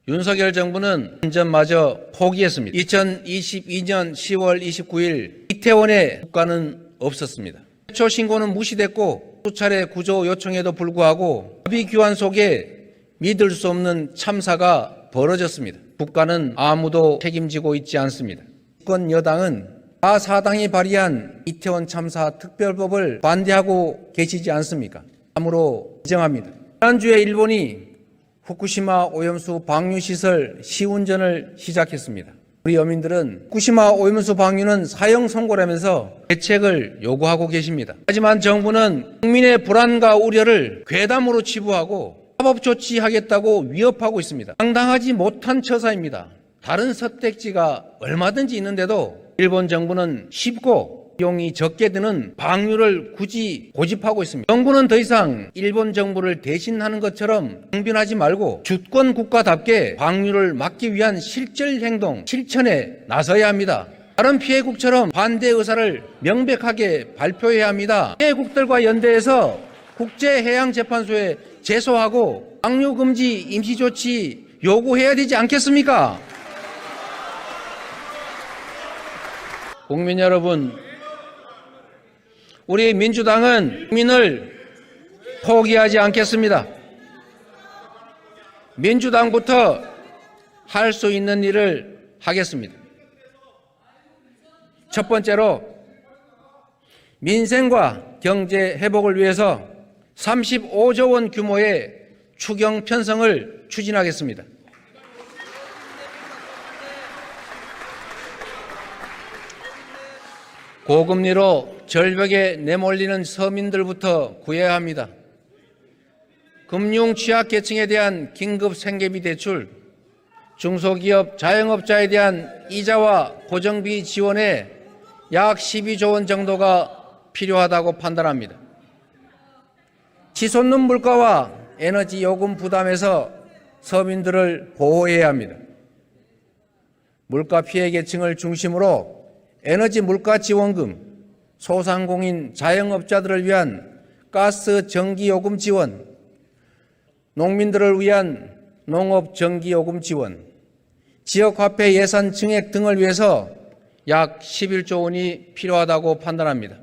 윤석열 정부는 운전마저 포기했습니다. 2022년 10월 29일 이태원에 국가는 없었습니다. 최초 신고는 무시됐고 수차례 구조 요청에도 불구하고 합의 규환 속에 믿을 수 없는 참사가 벌어졌습니다. 국가는 아무도 책임지고 있지 않습니다. 집권 여당은 가4당이 발의한 이태원 참사 특별법을 반대하고 계시지 않습니까? 참으로 인정합니다. 지난주에 일본이 후쿠시마 오염수 방류시설 시운전을 시작했습니다. 우리 어민들은 후쿠시마 오염수 방류는 사형 선고라면서 대책을 요구하고 계십니다. 하지만 정부는 국민의 불안과 우려를 괴담으로 치부하고 사법 조치하겠다고 위협하고 있습니다. 당당하지 못한 처사입니다. 다른 선택지가 얼마든지 있는데도 일본 정부는 쉽고 비용이 적게 드는 방류를 굳이 고집하고 있습니다. 정부는 더 이상 일본 정부를 대신하는 것처럼 강변하지 말고 주권 국가답게 방류를 막기 위한 실질 행동, 실천에 나서야 합니다. 다른 피해국처럼 반대 의사를 명백하게 발표해야 합니다. 피해국들과 연대해서 국제해양재판소에 제소하고 방류 금지 임시조치 요구해야 되지 않겠습니까? 국민 여러분, 우리 민주당은 국민을 포기하지 않겠습니다. 민주당부터 할 수 있는 일을 하겠습니다. 첫 번째로 민생과 경제 회복을 위해서 35조 원 규모의 추경 편성을 추진하겠습니다. 고금리로 절벽에 내몰리는 서민들부터 구해야 합니다. 금융 취약계층에 대한 긴급 생계비 대출, 중소기업 자영업자에 대한 이자와 고정비 지원에 약 12조 원 정도가 필요하다고 판단합니다. 치솟는 물가와 에너지 요금 부담에서 서민들을 보호해야 합니다. 물가 피해 계층을 중심으로 에너지 물가 지원금, 소상공인 자영업자들을 위한 가스 전기요금 지원, 농민들을 위한 농업 전기요금 지원, 지역화폐 예산 증액 등을 위해서 약 11조 원이 필요하다고 판단합니다.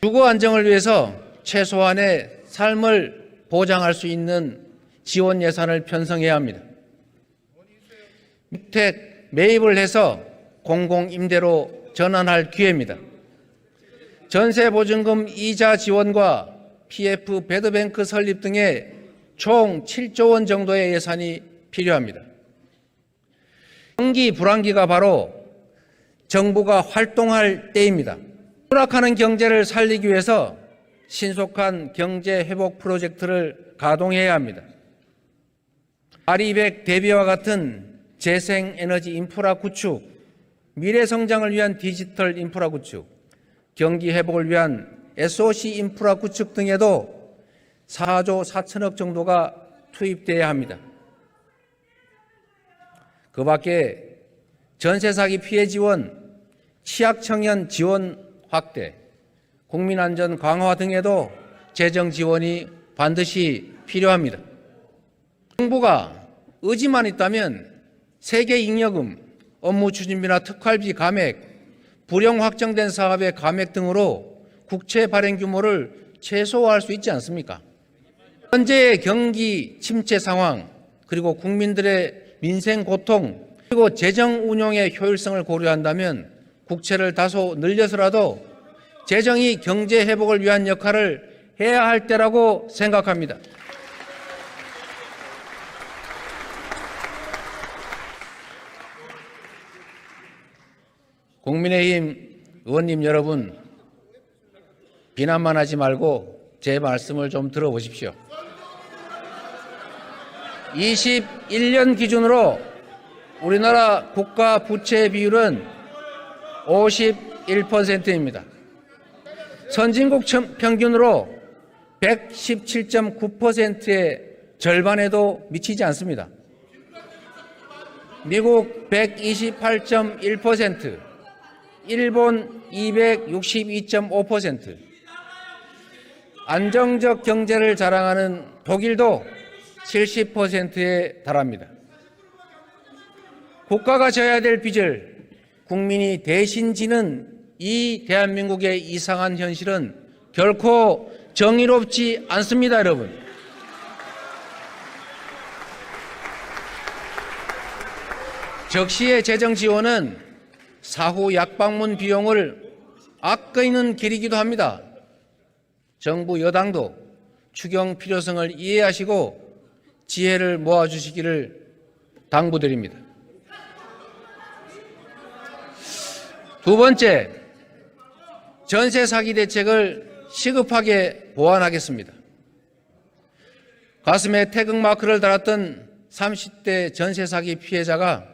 주거 안정을 위해서 최소한의 삶을 보장할 수 있는 지원 예산을 편성해야 합니다. 주택 매입을 해서 공공임대로 전환할 기회입니다. 전세보증금 이자 지원과 PF 배드뱅크 설립 등의 총 7조 원 정도의 예산이 필요합니다. 경기 불황기가 바로 정부가 활동할 때입니다. 추락하는 경제를 살리기 위해서 신속한 경제 회복 프로젝트를 가동해야 합니다. 아리백 대비와 같은 재생에너지 인프라 구축, 미래 성장을 위한 디지털 인프라 구축, 경기 회복을 위한 SOC 인프라 구축 등에도 4조 4천억 정도가 투입돼야 합니다. 그 밖에 전세 사기 피해 지원, 취약 청년 지원 확대, 국민안전 강화 등에도 재정 지원이 반드시 필요합니다. 정부가 의지만 있다면 세계 잉여금, 업무 추진비나 특활비 감액, 불용 확정된 사업의 감액 등으로 국채 발행 규모를 최소화할 수 있지 않습니까? 현재의 경기 침체 상황, 그리고 국민들의 민생 고통, 그리고 재정 운용의 효율성을 고려한다면 국채를 다소 늘려서라도 재정이 경제 회복을 위한 역할을 해야 할 때라고 생각합니다. 국민의힘 의원님 여러분, 비난만 하지 말고 제 말씀을 좀 들어보십시오. 21년 기준으로 우리나라 국가 부채 비율은 51%입니다. 선진국 평균으로 117.9%의 절반에도 미치지 않습니다. 미국 128.1%, 일본 262.5%, 안정적 경제를 자랑하는 독일도 70%에 달합니다. 국가가 져야 될 빚을 국민이 대신 지는 이 대한민국의 이상한 현실은 결코 정의롭지 않습니다, 여러분. 적시의 재정 지원은 사후 약방문 비용을 아끼는 길이기도 합니다. 정부 여당도 추경 필요성을 이해하시고 지혜를 모아주시기를 당부드립니다. 두 번째, 전세 사기 대책을 시급하게 보완하겠습니다. 가슴에 태극마크를 달았던 30대 전세 사기 피해자가